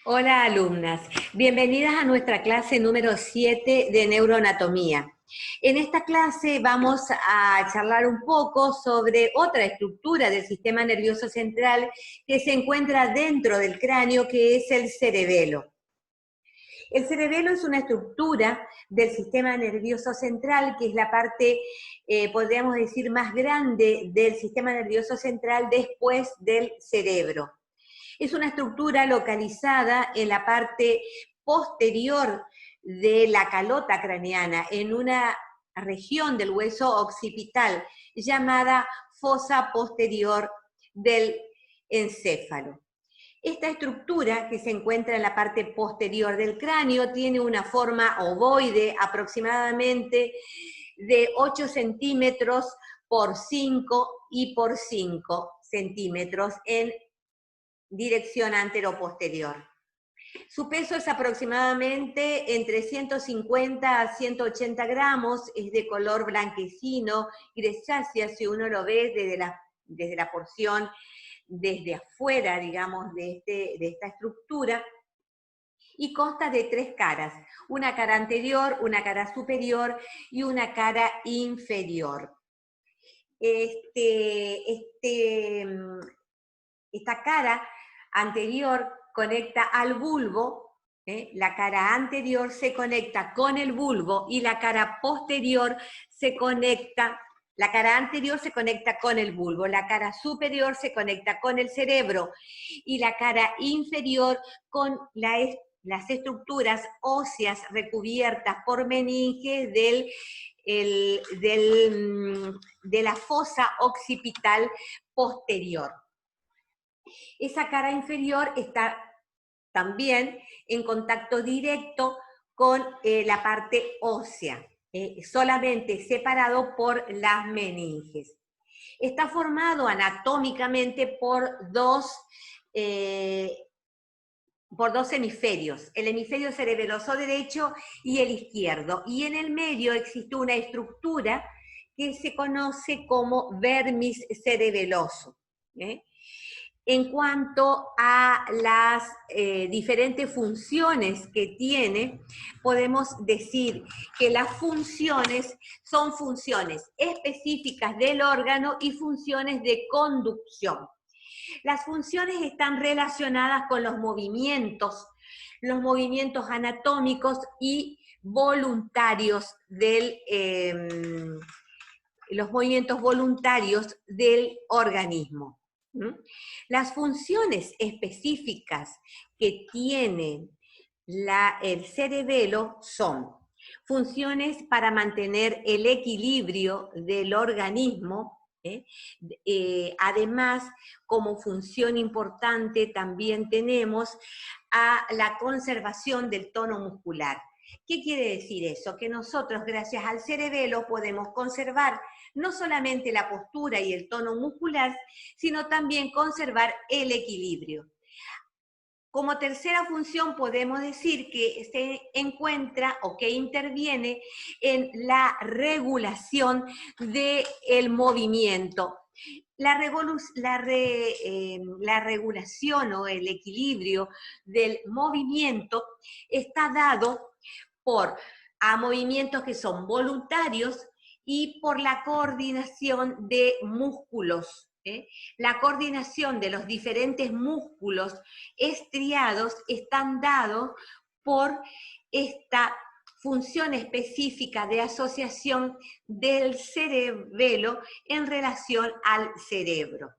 Hola alumnas, bienvenidas a nuestra clase número 7 de neuroanatomía. En esta clase vamos a charlar un poco sobre otra estructura del sistema nervioso central que se encuentra dentro del cráneo, que es el cerebelo. El cerebelo es una estructura del sistema nervioso central, que es la parte, podríamos decir, más grande del sistema nervioso central después del cerebro. Es una estructura localizada en la parte posterior de la calota craneana, en una región del hueso occipital llamada fosa posterior del encéfalo. Esta estructura, que se encuentra en la parte posterior del cráneo, tiene una forma ovoide aproximadamente de 8 centímetros por 5 y por 5 centímetros en dirección anteroposterior. Su peso es aproximadamente entre 150 a 180 gramos, es de color blanquecino, grisácea si uno lo ve desde la porción, desde afuera, digamos, de esta estructura, y consta de 3 caras, una cara anterior, una cara superior y una cara inferior. Esta cara anterior conecta al bulbo, la cara anterior se conecta con el bulbo y la cara posterior la cara anterior se conecta con el bulbo, la cara superior se conecta con el cerebro y la cara inferior con las estructuras óseas recubiertas por meninges de la fosa occipital posterior. Esa cara inferior está también en contacto directo con la parte ósea, solamente separado por las meninges. Está formado anatómicamente por dos hemisferios, el hemisferio cerebeloso derecho y el izquierdo, y en el medio existe una estructura que se conoce como vermis cerebeloso. En cuanto a las diferentes funciones que tiene, podemos decir que las funciones son funciones específicas del órgano y funciones de conducción. Las funciones están relacionadas con los movimientos anatómicos y voluntarios los movimientos voluntarios del organismo. Las funciones específicas que tiene el cerebelo son funciones para mantener el equilibrio del organismo. Además, como función importante también tenemos a la conservación del tono muscular. ¿Qué quiere decir eso? Que nosotros, gracias al cerebelo, podemos conservar no solamente la postura y el tono muscular, sino también conservar el equilibrio. Como tercera función podemos decir que se encuentra o que interviene en la regulación del movimiento. La regulación o el equilibrio del movimiento está dado a movimientos que son voluntarios y por la coordinación de músculos. La coordinación de los diferentes músculos estriados están dados por esta función específica de asociación del cerebelo en relación al cerebro.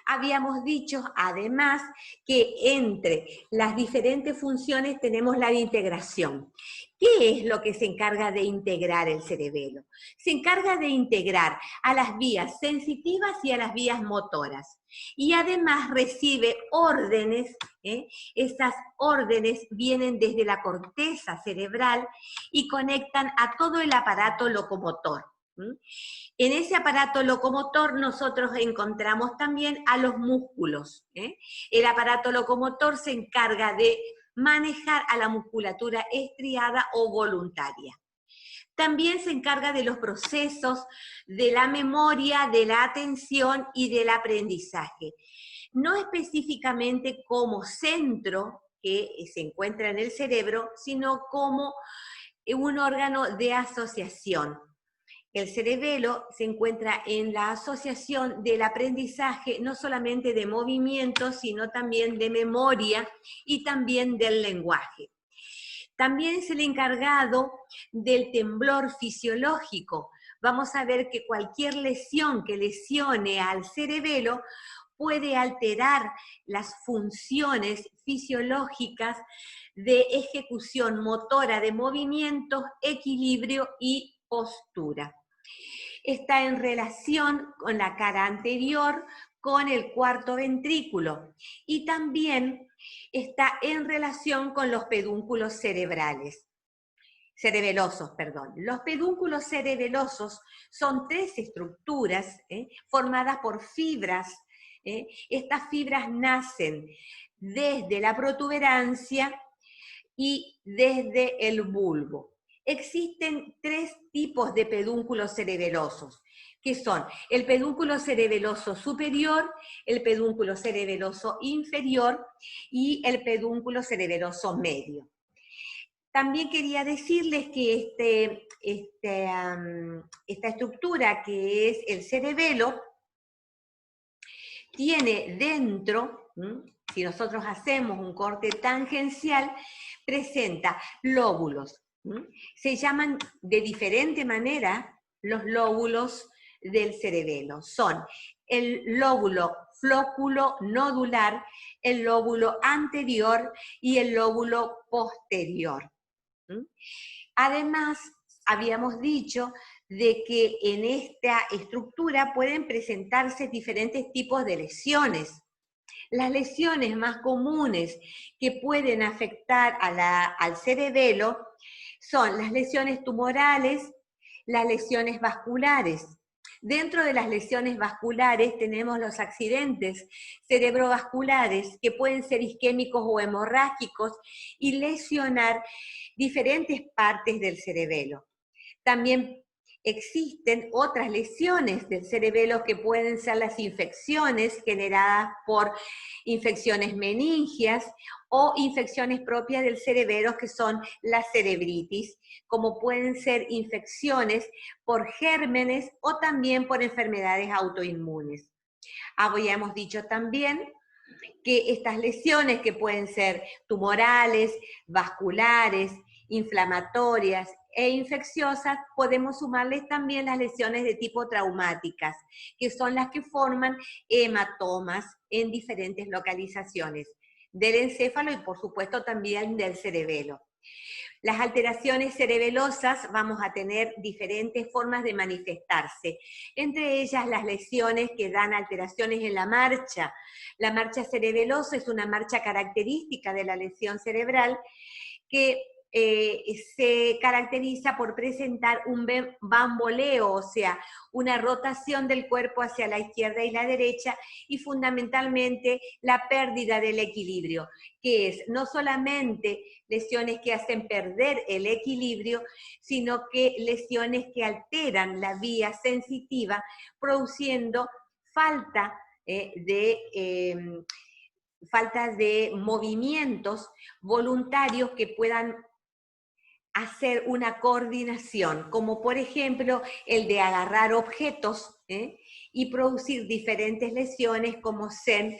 Habíamos dicho, además, que entre las diferentes funciones tenemos la de integración. ¿Qué es lo que se encarga de integrar el cerebelo? Se encarga de integrar a las vías sensitivas y a las vías motoras. Y además recibe órdenes, esas órdenes vienen desde la corteza cerebral y conectan a todo el aparato locomotor. En ese aparato locomotor nosotros encontramos también a los músculos. El aparato locomotor se encarga de manejar a la musculatura estriada o voluntaria. También se encarga de los procesos de la memoria, de la atención y del aprendizaje. no específicamente como centro que se encuentra en el cerebro, sino como un órgano de asociación. El cerebelo se encuentra en la asociación del aprendizaje, no solamente de movimiento, sino también de memoria y también del lenguaje. También es el encargado del temblor fisiológico. Vamos a ver que cualquier lesión que lesione al cerebelo puede alterar las funciones fisiológicas de ejecución motora de movimientos, equilibrio y postura. Está en relación con la cara anterior, con el cuarto ventrículo, y también está en relación con los pedúnculos cerebelosos. Los pedúnculos cerebelosos son 3 estructuras formadas por fibras. Estas fibras nacen desde la protuberancia y desde el bulbo. Existen 3 tipos de pedúnculos cerebelosos, que son el pedúnculo cerebeloso superior, el pedúnculo cerebeloso inferior y el pedúnculo cerebeloso medio. También quería decirles que esta estructura que es el cerebelo tiene dentro, si nosotros hacemos un corte tangencial, presenta lóbulos. Se llaman de diferente manera los lóbulos del cerebelo. Son el lóbulo flóculo nodular, el lóbulo anterior y el lóbulo posterior. Además, habíamos dicho de que en esta estructura pueden presentarse diferentes tipos de lesiones. Las lesiones más comunes que pueden afectar al cerebelo son las lesiones tumorales, las lesiones vasculares. Dentro de las lesiones vasculares tenemos los accidentes cerebrovasculares que pueden ser isquémicos o hemorrágicos y lesionar diferentes partes del cerebelo. También existen otras lesiones del cerebelo que pueden ser las infecciones generadas por infecciones meningias o infecciones propias del cerebelo que son la cerebritis, como pueden ser infecciones por gérmenes o también por enfermedades autoinmunes. Habíamos dicho también que estas lesiones que pueden ser tumorales, vasculares, inflamatorias e infecciosas, podemos sumarles también las lesiones de tipo traumáticas, que son las que forman hematomas en diferentes localizaciones del encéfalo y por supuesto también del cerebelo. Las alteraciones cerebelosas vamos a tener diferentes formas de manifestarse, entre ellas las lesiones que dan alteraciones en la marcha. La marcha cerebelosa es una marcha característica de la lesión cerebral que se caracteriza por presentar un bamboleo, o sea, una rotación del cuerpo hacia la izquierda y la derecha, y fundamentalmente la pérdida del equilibrio, que es no solamente lesiones que hacen perder el equilibrio, sino que lesiones que alteran la vía sensitiva, produciendo falta de movimientos voluntarios que puedan hacer una coordinación, como por ejemplo el de agarrar objetos y producir diferentes lesiones como son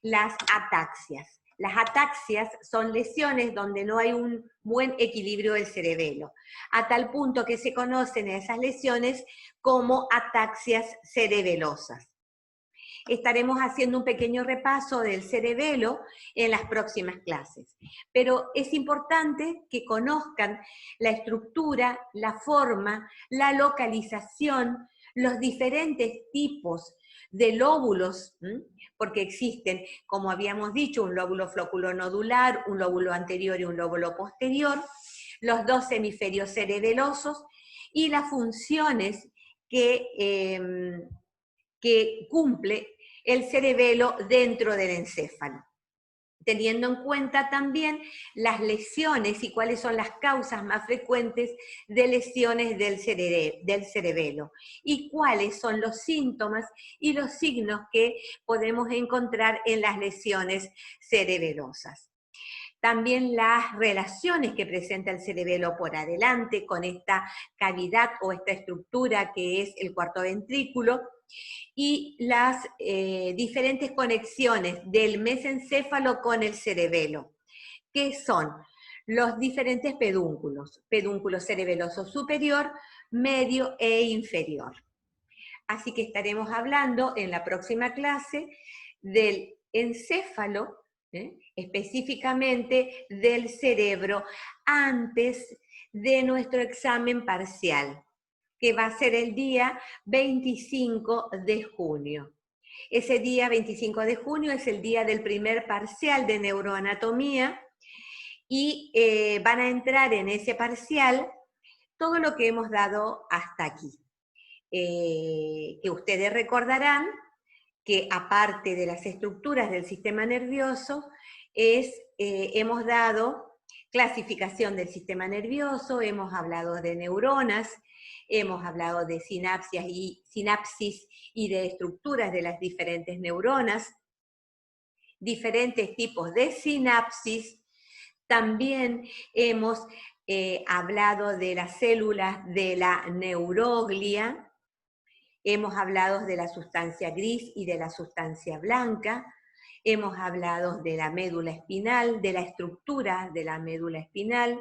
las ataxias. Las ataxias son lesiones donde no hay un buen equilibrio del cerebelo, a tal punto que se conocen esas lesiones como ataxias cerebelosas. Estaremos haciendo un pequeño repaso del cerebelo en las próximas clases. Pero es importante que conozcan la estructura, la forma, la localización, los diferentes tipos de lóbulos, porque existen, como habíamos dicho, un lóbulo flóculo-nodular, un lóbulo anterior y un lóbulo posterior, los 2 hemisferios cerebelosos y las funciones que cumple el cerebelo dentro del encéfalo. teniendo en cuenta también las lesiones y cuáles son las causas más frecuentes de lesiones del cerebelo, y cuáles son los síntomas y los signos que podemos encontrar en las lesiones cerebelosas. También las relaciones que presenta el cerebelo por adelante con esta cavidad o esta estructura que es el cuarto ventrículo, y las diferentes conexiones del mesencéfalo con el cerebelo, que son los diferentes pedúnculos, pedúnculo cerebeloso superior, medio e inferior. Así que estaremos hablando en la próxima clase del encéfalo, específicamente del cerebro, antes de nuestro examen parcial, que va a ser el día 25 de junio. Ese día 25 de junio es el día del primer parcial de neuroanatomía, y van a entrar en ese parcial todo lo que hemos dado hasta aquí. Que ustedes recordarán que aparte de las estructuras del sistema nervioso, hemos dado clasificación del sistema nervioso, hemos hablado de neuronas, hemos hablado de sinapsis y de estructuras de las diferentes neuronas, diferentes tipos de sinapsis. También hemos hablado de las células de la neuroglia, hemos hablado de la sustancia gris y de la sustancia blanca, hemos hablado de la médula espinal, de la estructura de la médula espinal,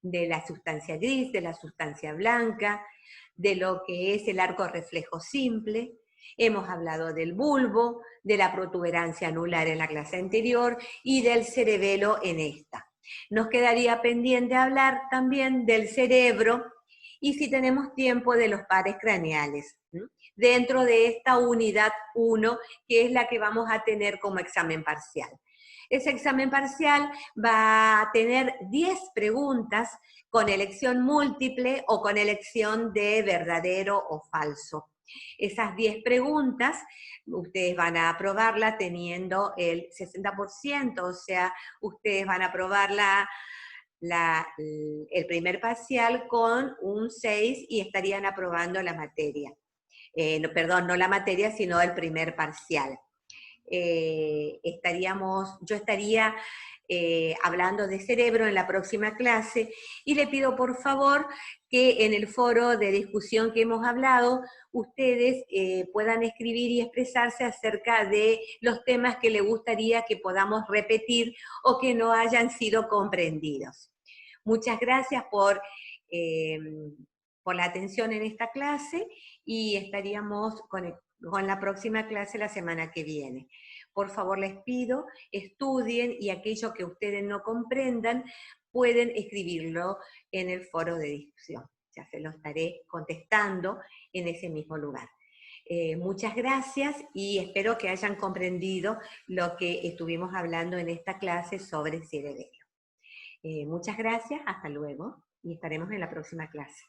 de la sustancia gris, de la sustancia blanca, de lo que es el arco reflejo simple, hemos hablado del bulbo, de la protuberancia anular en la clase anterior y del cerebelo en esta. Nos quedaría pendiente hablar también del cerebro y, si tenemos tiempo, de los pares craneales, dentro de esta unidad 1, que es la que vamos a tener como examen parcial. Ese examen parcial va a tener 10 preguntas con elección múltiple o con elección de verdadero o falso. Esas 10 preguntas ustedes van a aprobarla teniendo el 60%, o sea, ustedes van a aprobar el primer parcial con un 6 y estarían aprobando la materia. No la materia, sino el primer parcial. Yo estaría hablando de cerebro en la próxima clase, y le pido por favor que en el foro de discusión que hemos hablado, ustedes puedan escribir y expresarse acerca de los temas que les gustaría que podamos repetir o que no hayan sido comprendidos. Muchas gracias por la atención en esta clase, y estaríamos con la próxima clase la semana que viene. Por favor, les pido, estudien, y aquello que ustedes no comprendan, pueden escribirlo en el foro de discusión. Ya se lo estaré contestando en ese mismo lugar. Muchas gracias, y espero que hayan comprendido lo que estuvimos hablando en esta clase sobre cerebelo. Muchas gracias, hasta luego, y estaremos en la próxima clase.